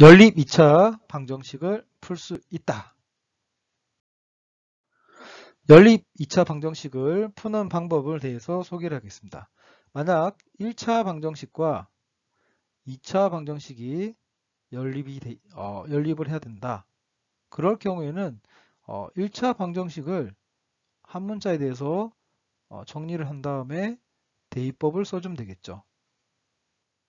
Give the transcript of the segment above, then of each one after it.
연립 2차 방정식을 풀 수 있다. 연립 2차 방정식을 푸는 방법을 대해서 소개를 하겠습니다. 만약 1차 방정식과 2차 방정식이 연립을 해야 된다. 그럴 경우에는 1차 방정식을 한 문자에 대해서 정리를 한 다음에 대입법을 써주면 되겠죠.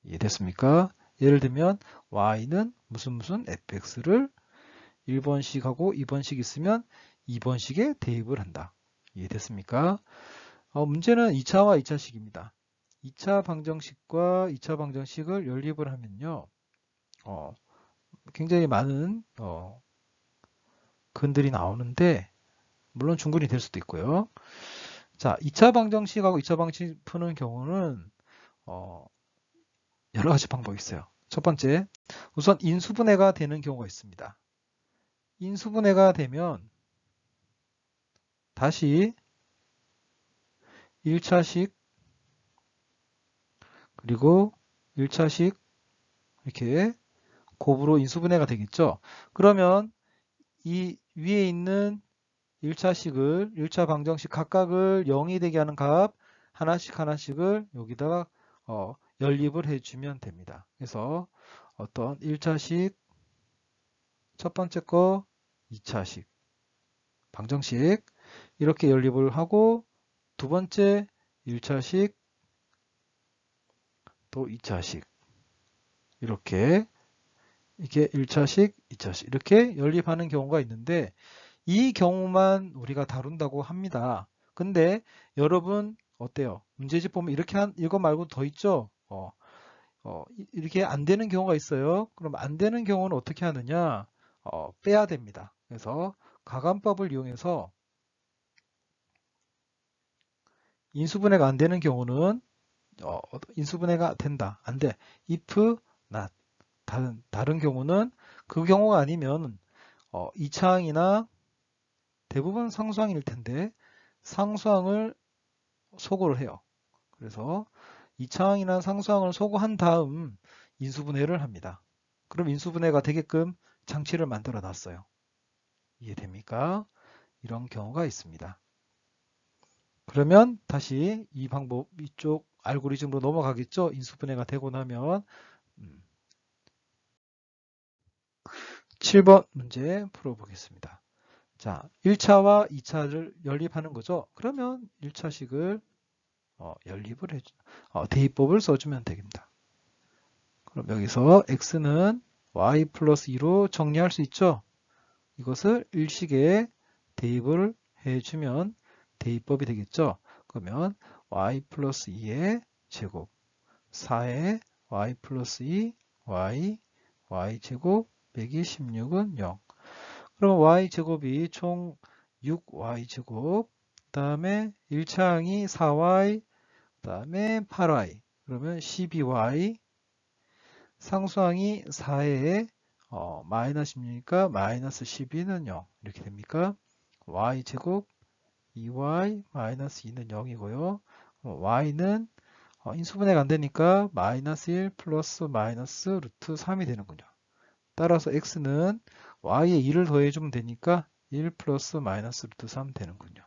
이해됐습니까? 예를 들면 y는 무슨 fx를 1번식하고 2번식 있으면 2번식에 대입을 한다. 이해됐습니까? 문제는 2차와 2차식입니다. 2차 방정식과 2차 방정식을 연립을 하면요. 굉장히 많은 근들이 나오는데 물론 충분히 될 수도 있고요. 자, 2차 방정식하고 2차 방정식 푸는 경우는 여러 가지 방법이 있어요. 첫 번째, 우선 인수분해가 되는 경우가 있습니다. 인수분해가 되면 다시 1차식 그리고 1차식 이렇게 곱으로 인수분해가 되겠죠. 그러면 이 위에 있는 1차식을 1차 방정식 각각을 0이 되게 하는 값 하나씩을 여기다가 연립을 해주면 됩니다. 그래서 어떤 1차식 첫 번째 거 2차식 방정식 이렇게 연립을 하고 두 번째 1차식 또 2차식 이렇게 1차식, 2차식 이렇게 연립하는 경우가 있는데 이 경우만 우리가 다룬다고 합니다. 근데 여러분 어때요? 문제집 보면 이거 말고 더 있죠? 이렇게 안 되는 경우가 있어요. 그럼 안 되는 경우는 어떻게 하느냐? 빼야 됩니다. 그래서 가감법을 이용해서 인수분해가 안 되는 경우는 인수분해가 된다. 안 돼. if not. 다른 경우는 그 경우가 아니면 2차항이나 대부분 상수항일 텐데 상수항을 소거를 해요. 그래서 2차항이나 상수항을 소거한 다음 인수분해를 합니다. 그럼 인수분해가 되게끔 장치를 만들어 놨어요. 이해됩니까? 이런 경우가 있습니다. 그러면 다시 이 방법 이쪽 알고리즘으로 넘어가겠죠? 인수분해가 되고 나면 7번 문제 풀어보겠습니다. 자, 1차와 2차를 연립하는 거죠. 그러면 1차식을 연립을 대입법을 써주면 됩니다. 그럼 여기서 x는 y 플러스 2로 정리할 수 있죠. 이것을 일식에 대입을 해주면 대입법이 되겠죠. 그러면 y 플러스 2의 제곱 4의 y 플러스 2 y 제곱 빼기 16은 0. 그럼 y제곱이 총 6y제곱 그 다음에 1차항이 4y 그 다음에 8y 그러면 12y 상수항이 4에 마이너스 16이니까 마이너스 12는 0 이렇게 됩니까? y제곱 2y 마이너스 2는 0이고요. y는 인수분해가 안 되니까 마이너스 1 플러스 마이너스 루트 3이 되는군요. 따라서 x는 y에 2를 더해주면 되니까 1 플러스 마이너스 루트 3 되는군요.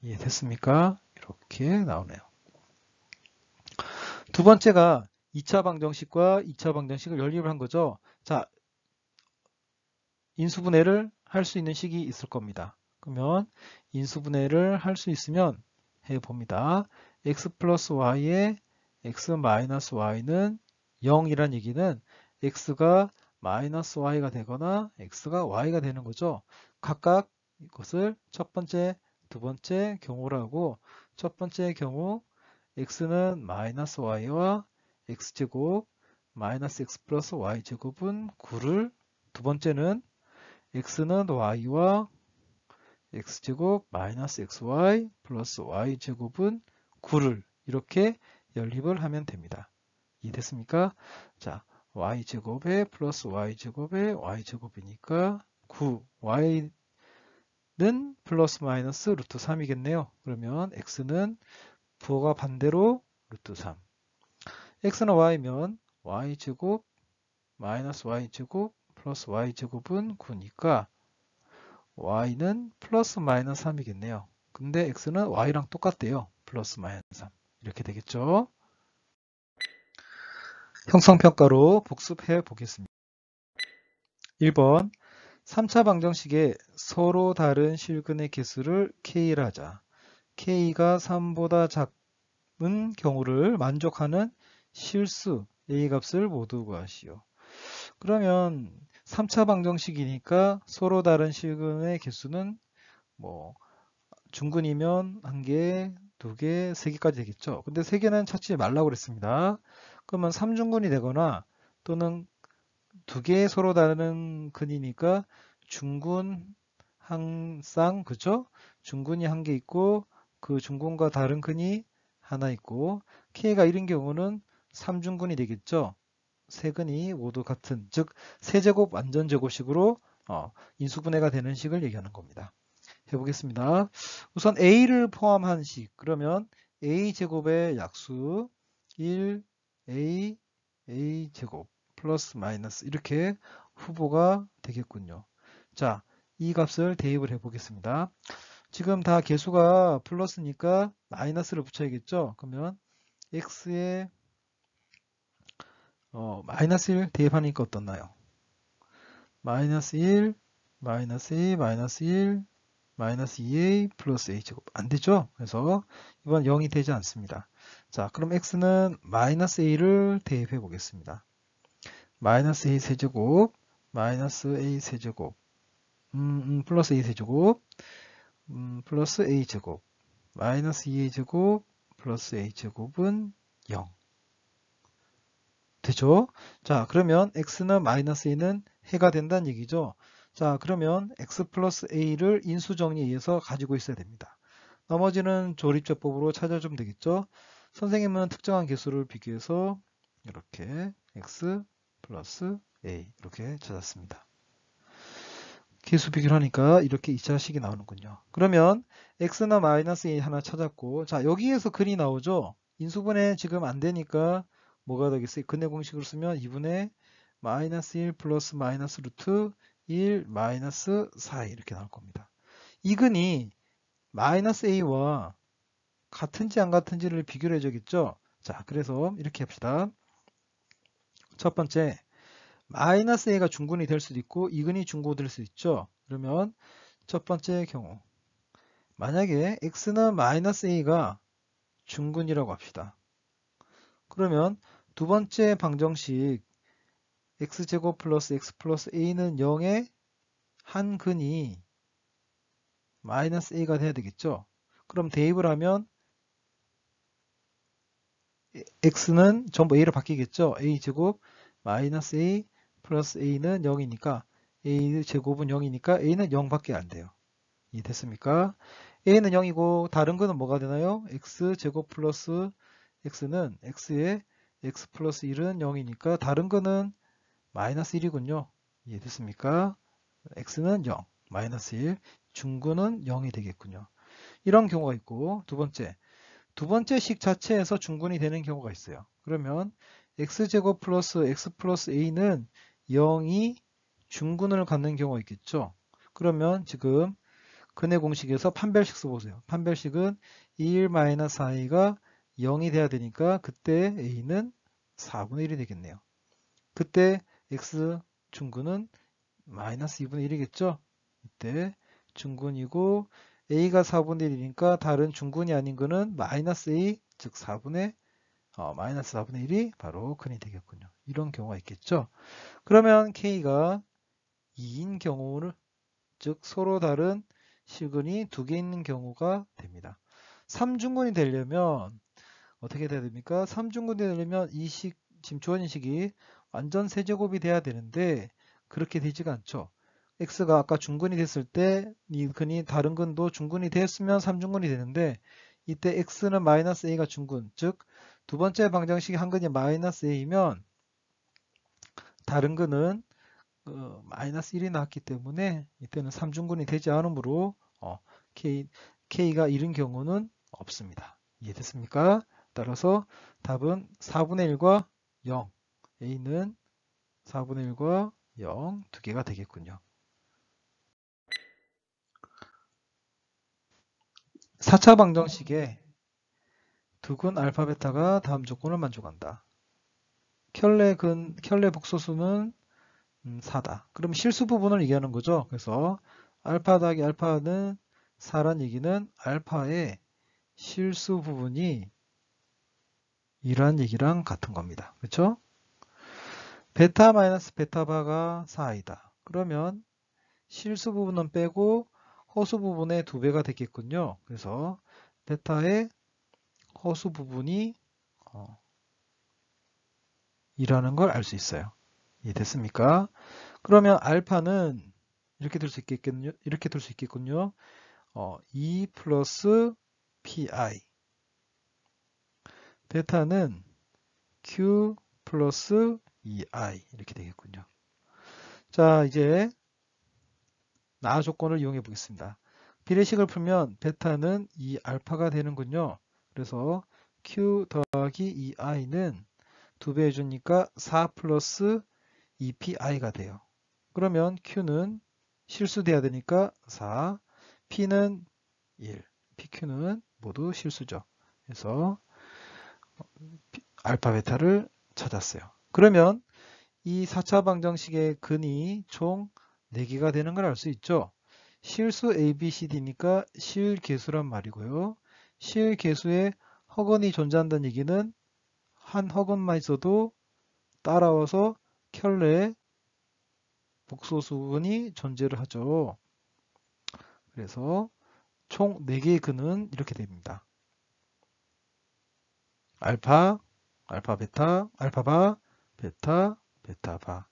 이해됐습니까? 이렇게 나오네요. 두 번째가 2차 방정식과 2차 방정식을 연립을 한 거죠. 자, 인수분해를 할 수 있는 식이 있을 겁니다. 그러면 인수분해를 할 수 있으면 해봅니다. x 플러스 y에 x 마이너스 y는 0이란 얘기는 x가 마이너스 y가 되거나 x가 y가 되는 거죠. 각각 이것을 첫 번째, 두 번째 경우라고 첫 번째 경우 x는 마이너스 y와 x제곱 마이너스 x 플러스 y제곱은 9를 두 번째는 x는 y와 x제곱 마이너스 xy 플러스 y제곱은 9를 이렇게 연립을 하면 됩니다. 이해됐습니까? 자, y제곱에 플러스 y제곱에 y제곱이니까 9, y는 플러스 마이너스 루트 3이겠네요. 그러면 x는 부호가 반대로 루트 3. x는 y면 y제곱 마이너스 y제곱 플러스 y제곱은 9니까 y는 플러스 마이너스 3이겠네요. 근데 x는 y랑 똑같대요. 플러스 마이너스 3. 이렇게 되겠죠. 형성평가로 복습해 보겠습니다. 1번 3차 방정식에 서로 다른 실근의 개수를 k라 하자. k가 3보다 작은 경우를 만족하는 실수 a 값을 모두 구하시오. 그러면 3차 방정식이니까 서로 다른 실근의 개수는 뭐 중근이면 1개, 2개, 3개까지 되겠죠. 근데 3개는 찾지 말라고 그랬습니다. 그러면 3중근이 되거나 또는 2개 서로 다른 근이니까 중근 한 쌍, 그죠? 중근이 1개 있고 그 중근과 다른 근이 하나 있고 K가 1인 경우는 3중근이 되겠죠. 세 근이 모두 같은, 즉 세제곱 완전제곱식으로 인수분해가 되는 식을 얘기하는 겁니다. 해보겠습니다. 우선 A를 포함한 식, 그러면 A제곱의 약수 1A A제곱 플러스 마이너스 이렇게 후보가 되겠군요. 자, 이 값을 대입을 해보겠습니다. 지금 다 개수가 플러스니까 마이너스를 붙여야겠죠. 그러면 x에 마이너스 1 대입하니까 어떻나요? 마이너스 1, 마이너스 2, 마이너스 1, 마이너스 2a 플러스 a제곱. 안 되죠? 그래서 이건 0이 되지 않습니다. 자, 그럼 x는 마이너스 a를 대입해 보겠습니다. 마이너스 a 세제곱, 마이너스 a 세제곱, 플러스 a 세제곱, 플러스 a 제곱, 마이너스 2a 제곱, 플러스 a 제곱은 0. 되죠? 자, 그러면 x는 마이너스 a는 해가 된다는 얘기죠. 자, 그러면 x 플러스 a를 인수정리에 의해서 가지고 있어야 됩니다. 나머지는 조립제법으로 찾아주면 되겠죠. 선생님은 특정한 개수를 비교해서 이렇게 x 플러스 a 이렇게 찾았습니다. 개수 비교를 하니까 이렇게 2차식이 나오는군요. 그러면 x나 마이너스 a 하나 찾았고, 자, 여기에서 근이 나오죠. 인수분해 지금 안 되니까 뭐가 되겠어요? 근해 공식으로 쓰면 2분의 마이너스 1 플러스 마이너스 루트 1 마이너스 4 이렇게 나올 겁니다. 이 근이 마이너스 a와 같은지 안 같은지를 비교를 해줘야겠죠. 자, 그래서 이렇게 합시다. 첫 번째, 마이너스 a가 중근이 될 수도 있고 이근이 중고 될 수 있죠. 그러면 첫 번째 경우 만약에 x는 마이너스 a가 중근이라고 합시다. 그러면 두 번째 방정식 x제곱 플러스 x 플러스 a는 0의 한 근이 마이너스 a가 돼야 되겠죠. 그럼 대입을 하면 x는 전부 a로 바뀌겠죠. a제곱 마이너스 a 플러스 a는 0이니까 a제곱은 0이니까 a는 0밖에 안 돼요. 이해됐습니까? a는 0이고 다른 거는 뭐가 되나요? x제곱 플러스 x는 x에 x 플러스 1은 0이니까 다른 거는 마이너스 1이군요. 이해됐습니까? x는 0, 마이너스 1, 중근은 0이 되겠군요. 이런 경우가 있고 두 번째 식 자체에서 중근이 되는 경우가 있어요. 그러면 x제곱 플러스 x 플러스 a는 0이 중근을 갖는 경우가 있겠죠. 그러면 지금 근해 공식에서 판별식 써보세요. 판별식은 1-4a가 0이 돼야 되니까 그때 a는 4분의 1이 되겠네요. 그때 x 중근은 마이너스 2분의 1이겠죠. 이때 중근이고 a가 4분의 1이니까 다른 중근이 아닌 거는 마이너스 a, 즉 마이너스 4분의 1이 바로 근이 되겠군요. 이런 경우가 있겠죠. 그러면 k가 2인 경우를, 즉 서로 다른 실근이 2개 있는 경우가 됩니다. 3중근이 되려면 어떻게 돼야 됩니까? 3중근이 되려면 이 식, 지금 주어진 식이 완전 세제곱이 돼야 되는데 그렇게 되지가 않죠. x가 아까 중근이 됐을 때 이 근이 다른 근도 중근이 됐으면 3중근이 되는데 이때 x는 마이너스 a가 중근, 즉 두 번째 방정식이 한 근이 마이너스 a면 다른 근은 마이너스 1이 나왔기 때문에 이때는 3중근이 되지 않으므로 K가 1인 경우는 없습니다. 이해됐습니까? 따라서 답은 4분의 1과 0, A는 4분의 1과 0 두 개가 되겠군요. 4차 방정식에 두근 알파 베타가 다음 조건을 만족한다. 켤레 복소수는 4다. 그럼 실수 부분을 얘기하는 거죠. 그래서 알파 더하기 알파는 4란 얘기는 알파의 실수 부분이 2란 얘기랑 같은 겁니다. 그렇죠? 베타 마이너스 베타바가 4이다. 그러면 실수 부분은 빼고 허수 부분의 2배가 되겠군요. 그래서 베타의 허수 부분이 2라는 걸 알 수 있어요. 이해됐습니까? 그러면 알파는 이렇게 될 수 있겠군요. 이렇게 될 수 있겠군요. 2 플러스 pi. 베타는 q 플러스 2i 이렇게 되겠군요. 자, 이제 나 조건을 이용해 보겠습니다. 비례식을 풀면 베타는 2알파가 되는군요. 그래서 q 더하기 2i는 2배 해주니까 4 플러스 2pi가 돼요. 그러면 q는 실수돼야 되니까 4, p는 1, pq는 모두 실수죠. 그래서 알파 베타를 찾았어요. 그러면 이 4차 방정식의 근이 총 4개가 되는 걸 알 수 있죠. 실수 A, B, C, D니까 실계수란 말이고요. 실계수에 허근이 존재한다는 얘기는 한 허근만 있어도 따라와서 켤레 복소수근이 존재를 하죠. 그래서 총 4개의 근은 이렇게 됩니다. 알파, 알파 베타, 알파바, 베타, 베타바.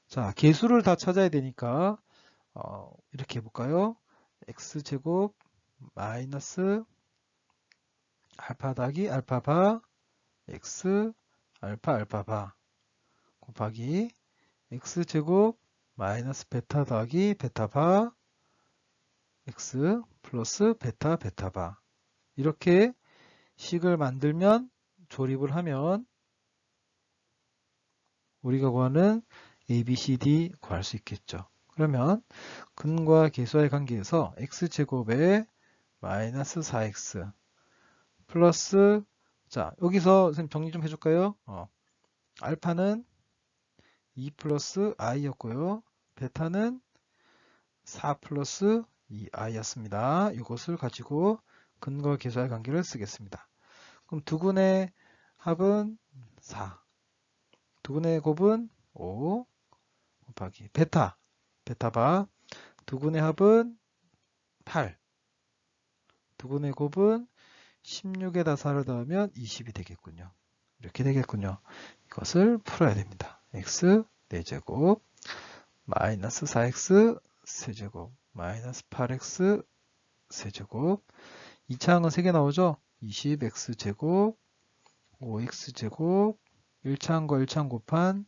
자, 계수를 다 찾아야 되니까 이렇게 해볼까요? x제곱 마이너스 알파 더하기 알파바 x 알파 알파바 곱하기 x제곱 마이너스 베타 더하기 베타바 x 플러스 베타 베타바 이렇게 식을 만들면 조립을 하면 우리가 구하는 a, b, c, d 구할 수 있겠죠. 그러면 근과 계수와의 관계에서 x제곱에 마이너스 4x 플러스 자 여기서 선생님 정리 좀 해줄까요? 알파는 2 플러스 i였고요. 베타는 4 플러스 2i였습니다. 이것을 가지고 근과 계수와의 관계를 쓰겠습니다. 그럼 두근의 합은 4, 두근의 곱은 5 곱하기 베타바 두근의 합은 8, 두근의 곱은 16에다 4를 더하면 20이 되겠군요. 이렇게 되겠군요. 이것을 풀어야 됩니다. x 4제곱 마이너스 4x 세제곱 마이너스 8x 세제곱 2차항은 3개 나오죠? 20x제곱 5x제곱 1차항과 1차항 곱한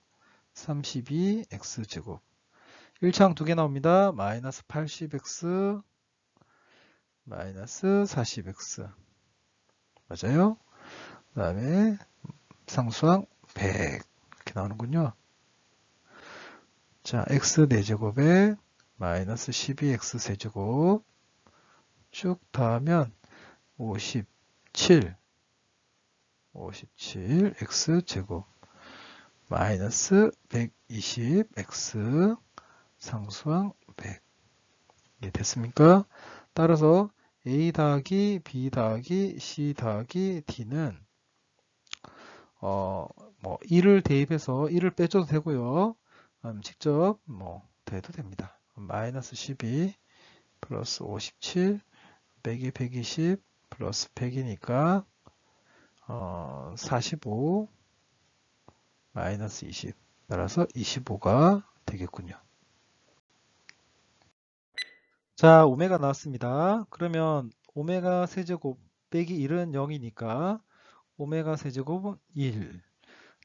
32x제곱 1차항 2개 나옵니다. 마이너스 80x 마이너스 40x 맞아요? 그 다음에 상수항 100 이렇게 나오는군요. 자, x 4제곱에 마이너스 12x 세제곱 쭉 더하면 57 x 제곱 마이너스 120x 상수항 100 이게 됐습니까? 따라서 a 더하기 b 더하기 c 더하기 d는 1을 대입해서 1을 빼줘도 되고요. 직접 대도 됩니다. 마이너스 12 플러스 57 빼기 120 플러스 100이니까 45 마이너스 20 따라서 25가 되겠군요. 자, 오메가 나왔습니다. 그러면 오메가 세제곱 빼기 1은 0이니까 오메가 세제곱은 1.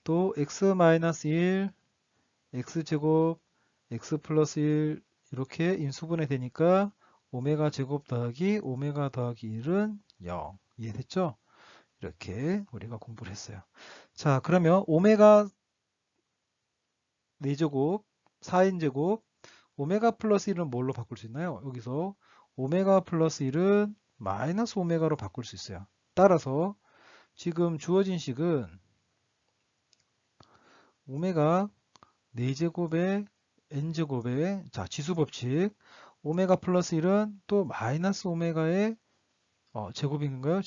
또 x 마이너스 1, x제곱, x 플러스 1 이렇게 인수분해 되니까 오메가 제곱 더하기 오메가 더하기 1은 0. 이해됐죠? 이렇게 우리가 공부를 했어요. 자, 그러면 오메가 4제곱, 4n제곱, 오메가 플러스 1은 뭘로 바꿀 수 있나요? 여기서 오메가 플러스 1은 마이너스 오메가로 바꿀 수 있어요. 따라서 지금 주어진 식은 오메가 4제곱에 n제곱에 자 지수법칙 오메가 플러스 1은 또 마이너스 오메가의 제곱인가요?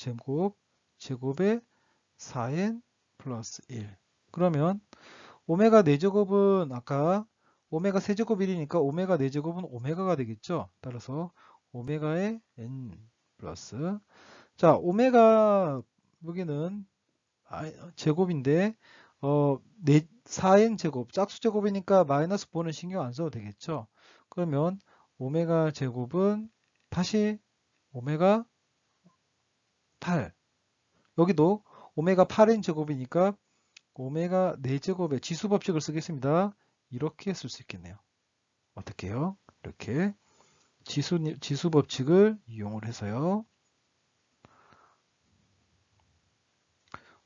제곱에 4n 플러스 1 그러면 오메가 4제곱은 아까 오메가 세제곱 1이니까 오메가 4제곱은 오메가가 되겠죠. 따라서 오메가의 n 플러스 자 오메가 여기는 제곱인데 4n 제곱 짝수 제곱이니까 마이너스 4는 신경 안 써도 되겠죠. 그러면 오메가 제곱은 다시 오메가 8 여기도 오메가 8n 제곱이니까 오메가 4제곱의 지수법칙을 쓰겠습니다. 이렇게 쓸 수 있겠네요. 어떻게 해요? 이렇게 지수법칙을 이용을 해서요.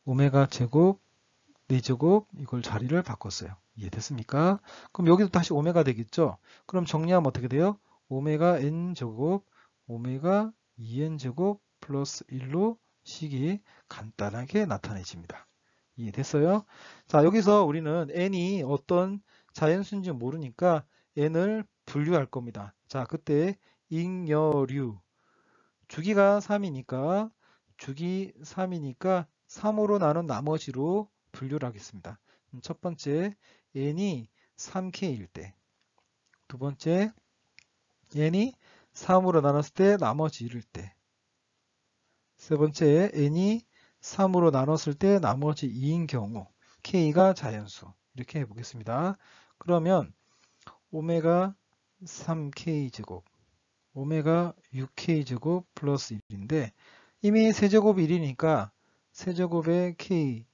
오메가 제곱 4제곱 이걸 자리를 바꿨어요. 이해됐습니까? 그럼 여기도 다시 오메가 되겠죠? 그럼 정리하면 어떻게 돼요? 오메가 n제곱 오메가 2n제곱 플러스 1로 식이 간단하게 나타내집니다. 이해됐어요? 자, 여기서 우리는 n이 어떤 자연수인지 모르니까 n을 분류할 겁니다. 자, 그때 잉여류 주기가 3이니까 3으로 나눈 나머지로 분류를 하겠습니다. 첫 번째 n이 3k일 때, 두 번째 n이 3으로 나눴을 때 나머지 1일 때, 세 번째 n이 3으로 나눴을 때 나머지 2인 경우 k가 자연수 이렇게 해보겠습니다. 그러면 오메가 3k제곱 오메가 6k제곱 플러스 1인데 이미 세제곱이 1이니까 세제곱의 k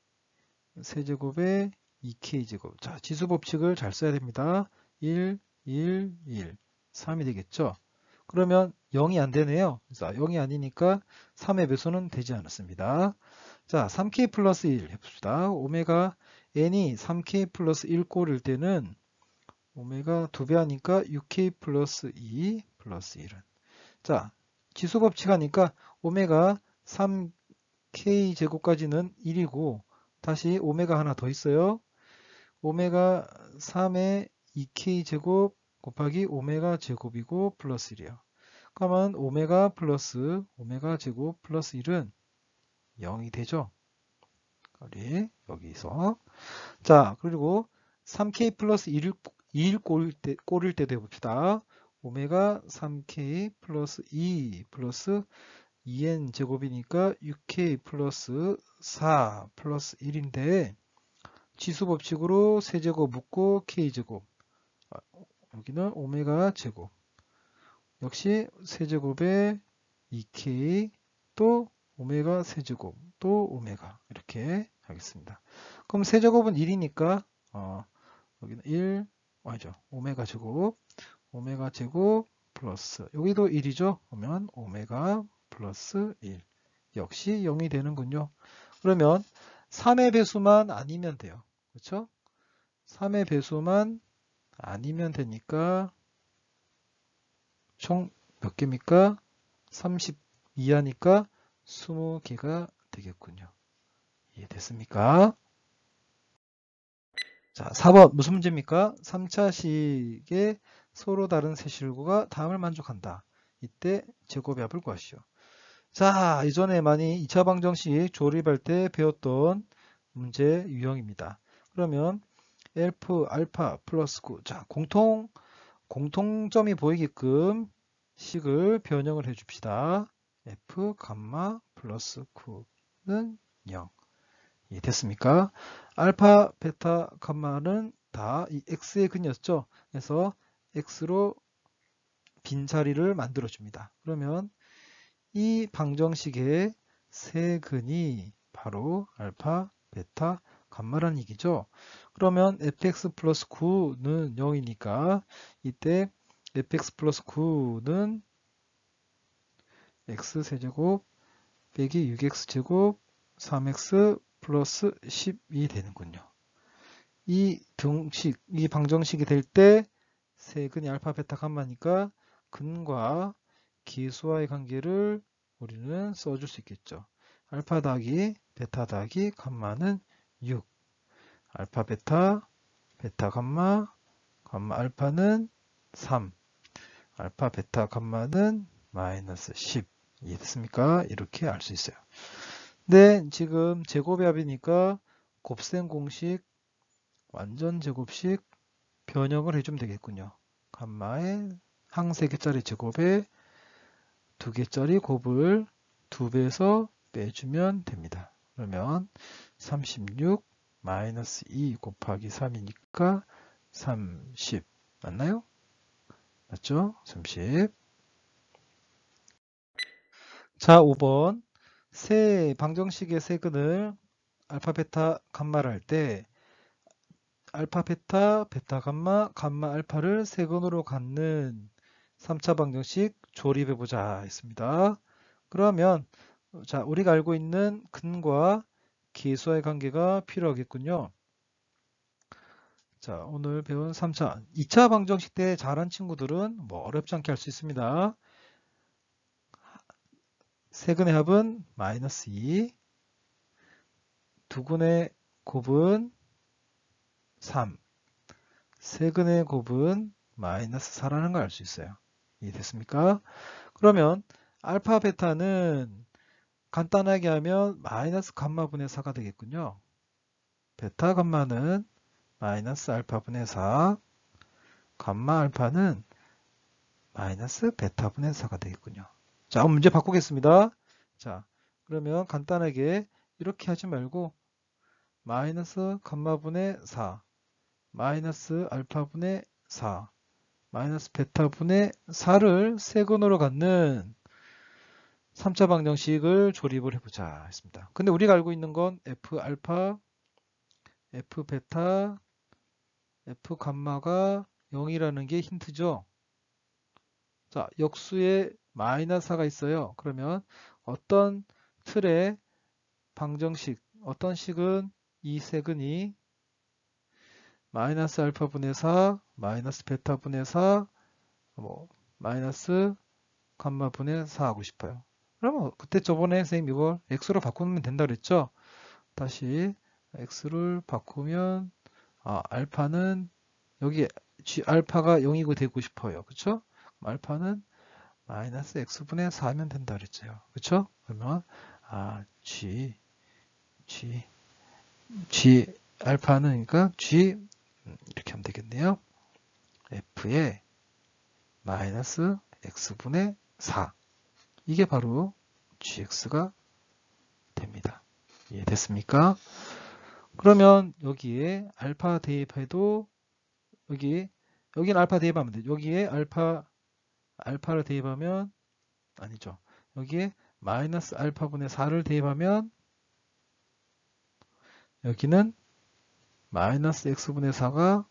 세제곱의 2k제곱 자 지수법칙을 잘 써야 됩니다. 1, 1, 1 3이 되겠죠. 그러면 0이 안 되네요. 자, 0이 아니니까 3의 배수는 되지 않았습니다. 자, 3k 플러스 1 해봅시다. 오메가 n이 3k 플러스 1 꼴일 때는 오메가 2배 하니까 6k 플러스 2 플러스 1은 자, 지수법칙 하니까 오메가 3k 제곱까지는 1이고 다시 오메가 하나 더 있어요. 오메가 3의 2k 제곱 곱하기 오메가 제곱이고 플러스 1이요. 그러면 오메가 플러스 오메가 제곱 플러스 1은 0이 되죠. 우리 여기서 자 그리고 3k 플러스 2일 꼴일 때도 해봅시다. 오메가 3k 플러스 2 플러스 2n 제곱이니까 6k 플러스 4 플러스 1인데 지수법칙으로 세제곱 묶고 k제곱 여기는 오메가 제곱 역시 세제곱에 2k 또 오메가 세제곱 또 오메가 이렇게 하겠습니다. 그럼 세제곱은 1이니까 여기는 1 아니죠. 오메가 제곱 플러스 여기도 1이죠. 그러면 오메가 플러스 1 역시 0이 되는군요. 그러면 3의 배수만 아니면 돼요. 그렇죠? 3의 배수만 아니면 되니까 총 몇 개입니까? 32하니까 20개가 되겠군요. 이해됐습니까? 자, 4번 무슨 문제입니까? 3차식의 서로 다른 세실구가 다음을 만족한다. 이때 제곱의 합을 구하시오. 자, 이전에 많이 2차 방정식 조립할 때 배웠던 문제 유형입니다. 그러면 F 알파 플러스 9. 자, 공통점이 보이게끔 식을 변형을 해 줍시다. F 감마 플러스 9는 0. 됐습니까? 알파, 베타, 감마는 다 이 x의 근이었죠. 그래서 x로 빈자리를 만들어 줍니다. 그러면 이 방정식의 세 근이 바로 알파, 베타, 감마라는 얘기죠. 그러면 fx 플러스 9는 0이니까 이때 fx 플러스 9는 x세제곱 빼기 6x제곱 3x 플러스 10이 되는군요. 이 방정식이 될 때 세근이 알파, 베타, 감마니까 근과 기수와의 관계를 우리는 써줄 수 있겠죠. 알파 더하기 베타 더하기 감마는 6. 알파, 베타, 베타, 감마, 감마, 알파는 3. 알파, 베타, 감마는 마이너스 10. 이해됐습니까? 이렇게 알 수 있어요. 근데 지금 제곱의 합이니까 곱셈 공식 완전 제곱식 변형을 해주면 되겠군요. 감마의 항 3개짜리 제곱에 2개짜리 곱을 2배에서 빼주면 됩니다. 그러면 36 마이너스 2 곱하기 3이니까 30 맞나요? 맞죠? 30. 자, 5번 방정식의 세근을 알파, 베타, 감마를 할 때 알파, 베타, 베타, 감마, 감마, 알파를 세근으로 갖는 3차 방정식 조립해보자 했습니다. 그러면 자, 우리가 알고 있는 근과 계수와의 관계가 필요하겠군요. 자, 오늘 배운 3차, 2차 방정식 때 잘한 친구들은 뭐 어렵지 않게 할 수 있습니다. 세근의 합은 마이너스 2, 두근의 곱은 3, 세근의 곱은 마이너스 4라는 걸 알 수 있어요. 이해됐습니까? 그러면 알파, 베타는 간단하게 하면 마이너스 감마분의 4가 되겠군요. 베타, 감마는 마이너스 알파분의 4, 감마, 알파는 마이너스 베타분의 4가 되겠군요. 자, 문제 바꾸겠습니다. 자, 그러면 간단하게 이렇게 하지 말고 마이너스 감마분의 4, 마이너스 알파분의 4, 마이너스 베타분의 4를 세근으로 갖는 3차 방정식을 조립을 해보자 했습니다. 근데 우리가 알고 있는 건 F 알파, F 베타, F 감마가 0이라는 게 힌트죠. 자, 역수에 마이너스 4가 있어요. 그러면 어떤 틀의 방정식, 어떤 식은 이 세근이 마이너스 알파분의 4, 마이너스 베타분의 4, 마이너스 감마분의 4 하고 싶어요. 그러면 그때 저번에 선생님 이걸 x로 바꾸면 된다 그랬죠? 다시 x를 바꾸면 알파는 여기 g 알파가 0이고 되고 싶어요. 그쵸? 알파는 마이너스 x분의 4면 된다 그랬죠. 그쵸? 그러면 g 알파는 그러니까 g 이렇게 하면 되겠네요. f의 마이너스 x분의 4 이게 바로 gx가 됩니다. 이해됐습니까? 그러면 여기에 알파 대입해도 여기는 알파 대입하면 돼요. 여기에 알파를 대입하면 아니죠. 여기에 마이너스 알파분의 4를 대입하면 여기는 마이너스 x분의 4가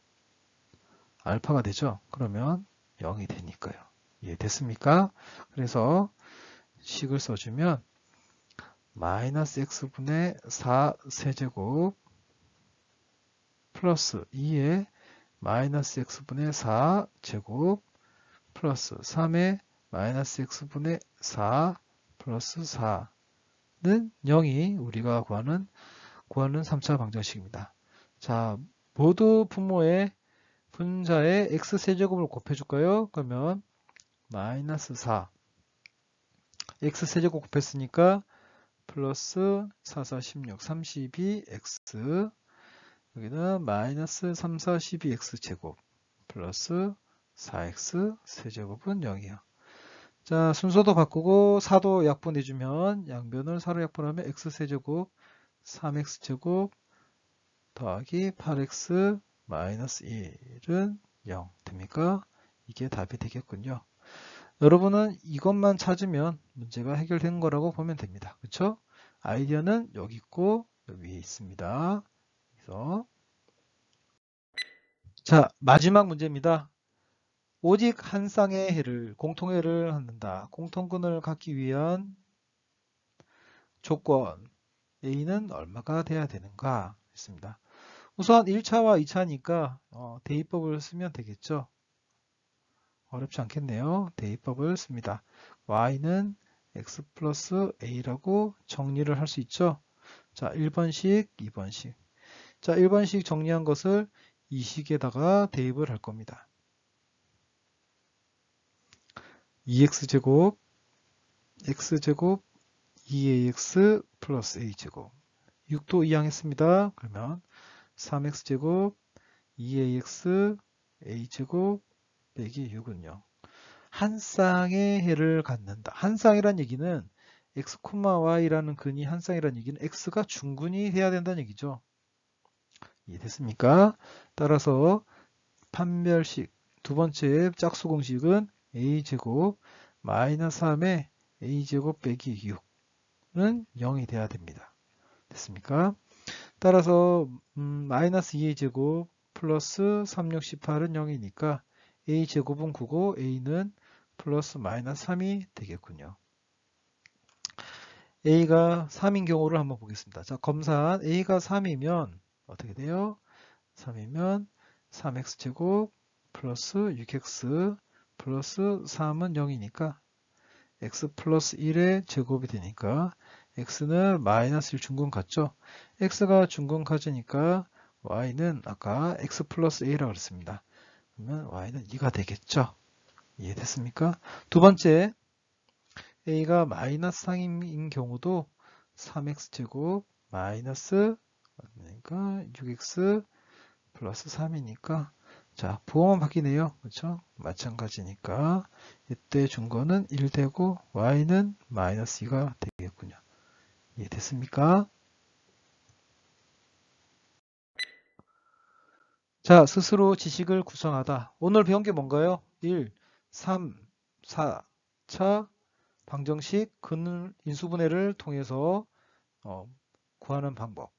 알파가 되죠. 그러면 0이 되니까요. 이해됐습니까? 그래서 식을 써주면 마이너스 x분의 4 세제곱 플러스 2의 마이너스 x분의 4 제곱 플러스 3의 마이너스 x분의 4 플러스 4는 0이 우리가 구하는 3차 방정식입니다. 자, 모두 분모의 분자의 x세제곱을 곱해줄까요? 그러면 마이너스 4 x세제곱 곱했으니까 플러스 4, 4, 16, 32x 여기는 마이너스 3, 4, 12x 제곱 플러스 4x 세제곱은 0이요. 자, 순서도 바꾸고 4도 약분해주면 양변을 4로 약분하면 x세제곱 3x제곱 더하기 8x 마이너스 1은 0 됩니까? 이게 답이 되겠군요. 여러분은 이것만 찾으면 문제가 해결된 거라고 보면 됩니다. 그렇죠? 아이디어는 여기 있고 여기 위에 있습니다. 그래서 자, 마지막 문제입니다. 오직 한 쌍의 해를 공통해를 갖는다. 공통근을 갖기 위한 조건 A는 얼마가 돼야 되는가 했습니다. 우선 1차와 2차니까 대입법을 쓰면 되겠죠. 어렵지 않겠네요. 대입법을 씁니다. y는 x 플러스 a라고 정리를 할 수 있죠. 자, 1번식, 2번식. 자, 1번식 정리한 것을 이 식에다가 대입을 할 겁니다. 2x제곱, x제곱, 2ax 플러스 a제곱. 6도 이항했습니다. 그러면 3x제곱, 2ax, a제곱, 빼기 6은요. 한 쌍의 해를 갖는다. 한 쌍이란 얘기는 x, y라는 근이 한 쌍이란 얘기는 x가 중근이 돼야 된다는 얘기죠. 이해됐습니까? 따라서 판별식 두 번째 짝수 공식은 a제곱 마이너스 3의 a제곱 빼기 6은 0이 돼야 됩니다. 됐습니까? 따라서 마이너스 2a제곱 플러스 3, 6, 18은 0이니까 a제곱은 9고 a는 플러스 마이너스 3이 되겠군요. a가 3인 경우를 한번 보겠습니다. 자, 검산 a가 3이면 어떻게 돼요? 3이면 3x제곱 플러스 6x 플러스 3은 0이니까 x 플러스 1의 제곱이 되니까 x는 마이너스 1 중근 같죠? x가 중근 같으니까 y는 아까 x 플러스 a라고 그랬습니다. 그러면 y는 2가 되겠죠? 이해됐습니까? 두 번째 a가 마이너스 3인 경우도 3x제곱 마이너스 그러니까 6x 플러스 3이니까 자 부호만 바뀌네요. 그렇죠? 마찬가지니까 이때 준거는 1 되고 y는 마이너스 2가 되겠군요. 이해됐습니까? 자 스스로 지식을 구성하다. 오늘 배운 게 뭔가요? 1, 3, 4, 차 방정식 근 인수분해를 통해서 구하는 방법.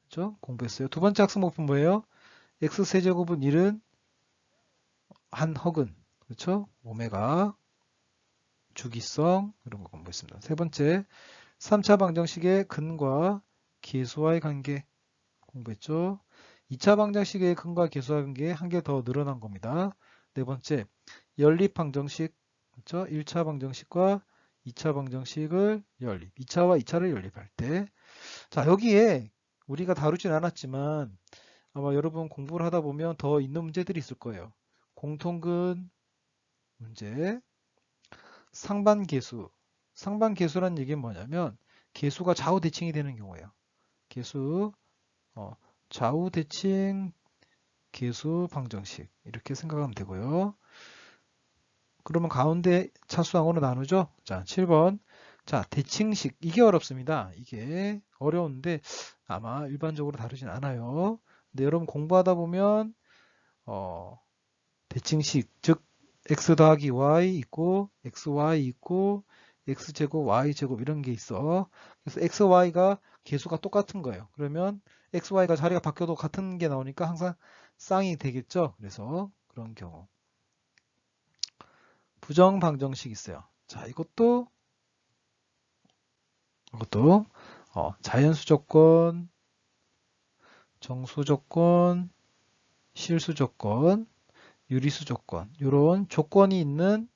그렇죠? 공부했어요. 두 번째 학습 목표는 뭐예요? x세제곱은 1은 한 허근. 그렇죠? 오메가 주기성 이런 거 공부했습니다. 세 번째 3차 방정식의 근과 계수와의 관계 공부했죠. 2차 방정식의 근과 계수와 관계 한 개 더 늘어난 겁니다. 네 번째 연립 방정식 그렇죠? 1차 방정식과 2차 방정식을 연립 2차와 2차를 연립할 때 자 여기에 우리가 다루진 않았지만 아마 여러분 공부를 하다 보면 더 있는 문제들이 있을 거예요. 공통근 문제 상반계수. 상반계수라는 얘기는 뭐냐면 계수가 좌우 대칭이 되는 경우예요. 계수 좌우 대칭 계수 방정식 이렇게 생각하면 되고요. 그러면 가운데 차수항으로 나누죠. 자, 7번. 자, 대칭식. 이게 어렵습니다. 이게 어려운데 아마 일반적으로 다루진 않아요. 근데 여러분 공부하다 보면 대칭식, 즉 x 더하기 y 있고 xy 있고 x제곱 y제곱 이런 게 있어. 그래서 xy가 계수가 똑같은 거예요. 그러면 xy가 자리가 바뀌어도 같은 게 나오니까 항상 쌍이 되겠죠. 그래서 그런 경우. 부정 방정식 있어요. 자, 이것도 자연수 조건, 정수 조건, 실수 조건, 유리수 조건 이런 조건이 있는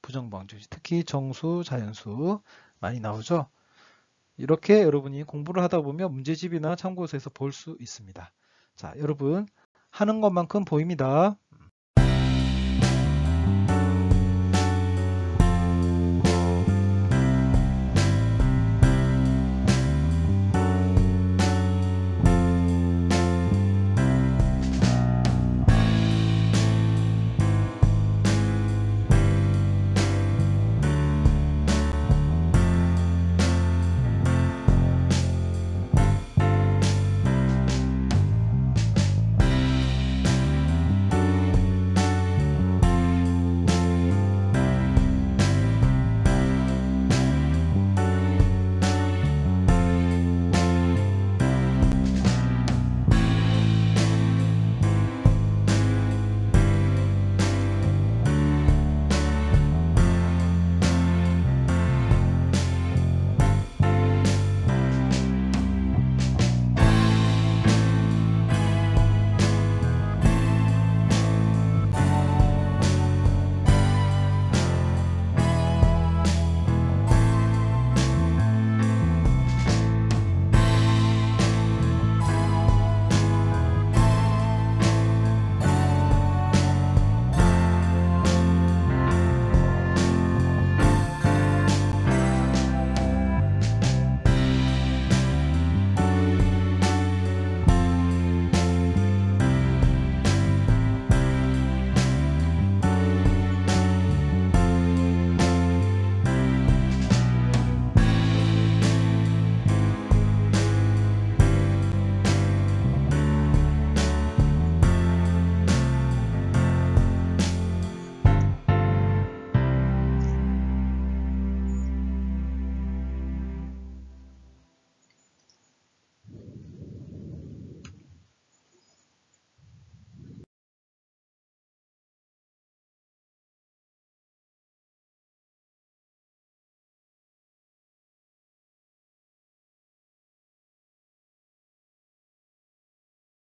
부정 방정식, 특히 정수, 자연수 많이 나오죠. 이렇게 여러분이 공부를 하다 보면 문제집이나 참고서에서 볼 수 있습니다. 자, 여러분 하는 것만큼 보입니다.